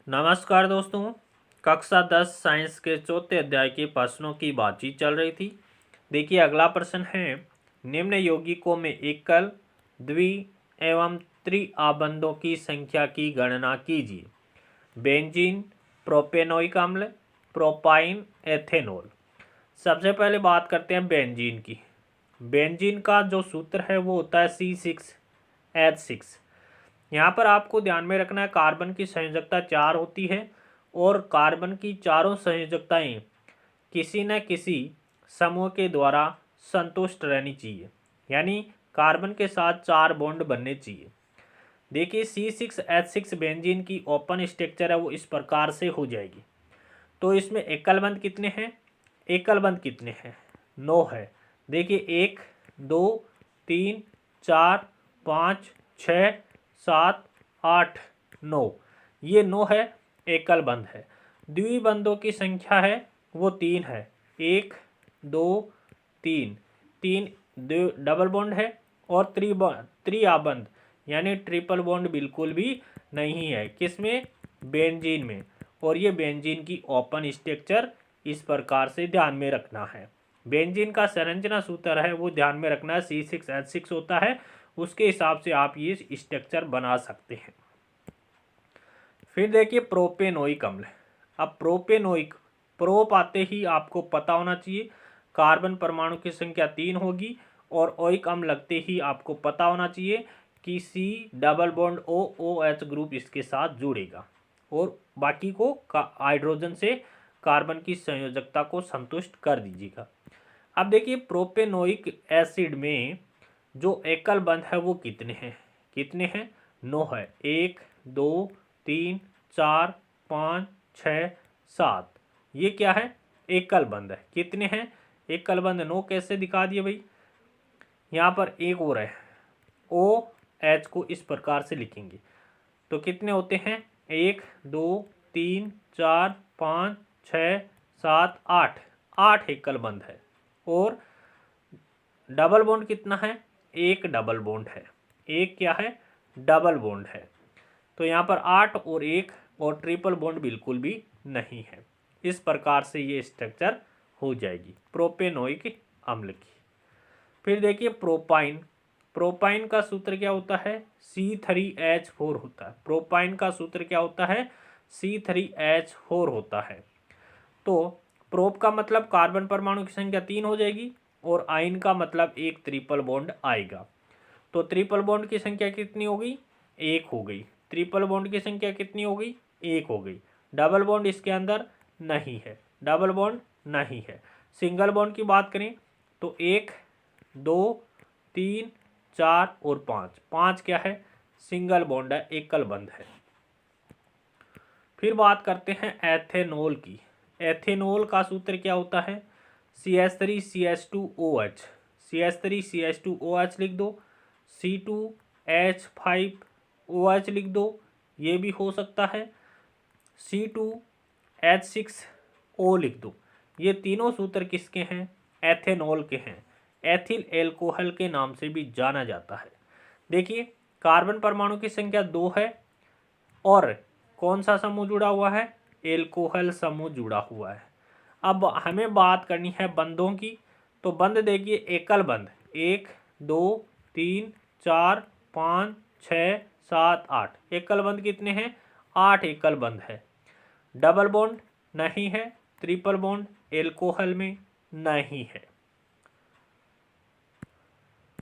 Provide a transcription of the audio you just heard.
नमस्कार दोस्तों। कक्षा 10 साइंस के चौथे अध्याय के प्रश्नों की बातचीत चल रही थी। देखिए अगला प्रश्न है, निम्न यौगिकों में एकल, द्वि एवं त्रिआबंधों की संख्या की गणना कीजिए। बेंजीन, प्रोपेनोइक अम्ल, प्रोपाइन, एथेनॉल। सबसे पहले बात करते हैं बेंजीन की। बेंजीन का जो सूत्र है वो होता है C6H6। यहाँ पर आपको ध्यान में रखना है कार्बन की संयोजकता 4 होती है और कार्बन की चारों संयोजकताएं किसी न किसी समूह के द्वारा संतुष्ट रहनी चाहिए, यानी कार्बन के साथ 4 बॉन्ड बनने चाहिए। देखिए C6H6 बेंजीन की ओपन स्ट्रक्चर है वो इस प्रकार से हो जाएगी। तो इसमें एकल बंध कितने हैं? एकल बंध कितने हैं? 9 है। देखिए 1 2 3 4 5 6 7 8 9, ये 9 है, एकल बंध है। द्विबंधों की संख्या है वो 3 है। 1 2 3, 3 डबल बॉन्ड है और त्रिआबंध यानी ट्रिपल बॉन्ड बिल्कुल भी नहीं है। किसमें? बेंजीन में। और ये बेंजीन की ओपन स्ट्रक्चर इस प्रकार से ध्यान में रखना है। बेंजीन का संरचना सूत्र है वो ध्यान में रखना है, C6H6 होता है, उसके हिसाब से आप ये स्ट्रक्चर बना सकते हैं। फिर देखिए प्रोपेनोइक अम्ल। अब प्रोपेनोइक, प्रोप आते ही आपको पता होना चाहिए कार्बन परमाणु की संख्या 3 होगी और ओइक अम्ल लगते ही आपको पता होना चाहिए कि C double bond OH group इसके साथ जुड़ेगा और बाकी को हाइड्रोजन से कार्बन की संयोजकता को संतुष्ट कर दीजिएगा। अब देखिए प्रोपेनोइक एसिड में जो एकल बंध है वो कितने हैं? कितने हैं? 9 है। 1 2 3 4 5 6 7, ये क्या है? एकल बंध है। कितने हैं? एकल बंध 9 कैसे दिखा दिए भाई? यहाँ पर एक और है, OH को इस प्रकार से लिखेंगे तो कितने होते हैं? 1 2 3 4 5 6 7 8, 8 एकल बंध है। और डबल बॉन्ड कितना है? एक डबल बॉन्ड है। एक क्या है? डबल बॉन्ड है। तो यहाँ पर 8 और 1 और ट्रिपल बॉन्ड बिल्कुल भी नहीं है। इस प्रकार से ये स्ट्रक्चर हो जाएगी प्रोपेनोइक अम्ल की। फिर देखिए प्रोपाइन। प्रोपाइन का सूत्र क्या होता है? C3H4 होता है। प्रोपाइन का सूत्र क्या होता है? C3H4 होता है। तो प्रोप का मतलब कार्बन परमाणु की संख्या 3 हो जाएगी और आइन का मतलब एक ट्रिपल बॉन्ड आएगा। तो ट्रिपल बॉन्ड की संख्या कितनी हो गई? 1 हो गई। ट्रिपल बॉन्ड की संख्या कितनी हो गई? 1 हो गई। डबल बॉन्ड इसके अंदर नहीं है, डबल बॉन्ड नहीं है। सिंगल बॉन्ड की बात करें तो 1 2 3 4 और 5, 5 क्या है? सिंगल बॉन्ड है, एकल बंध है। फिर बात करते हैं एथेनॉल की। एथेनॉल का सूत्र क्या होता है? CH3CH2OH। CH3CH2OH लिख दो, C2H5OH लिख दो, ये भी हो सकता है। C2H6O लिख दो। ये तीनों सूत्र किसके हैं? एथेनॉल के हैं। एथिल एल्कोहल के नाम से भी जाना जाता है। देखिए कार्बन परमाणु की संख्या 2 है और कौन सा समूह जुड़ा हुआ है? एल्कोहल समूह जुड़ा हुआ है। अब हमें बात करनी है बंधों की। तो बंध देखिए एकल बंध 1 2 3 4 5 6 7 8, एकल बंध कितने हैं? 8 एकल बंध है। डबल बॉन्ड नहीं है, ट्रिपल बॉन्ड एल्कोहल में नहीं है।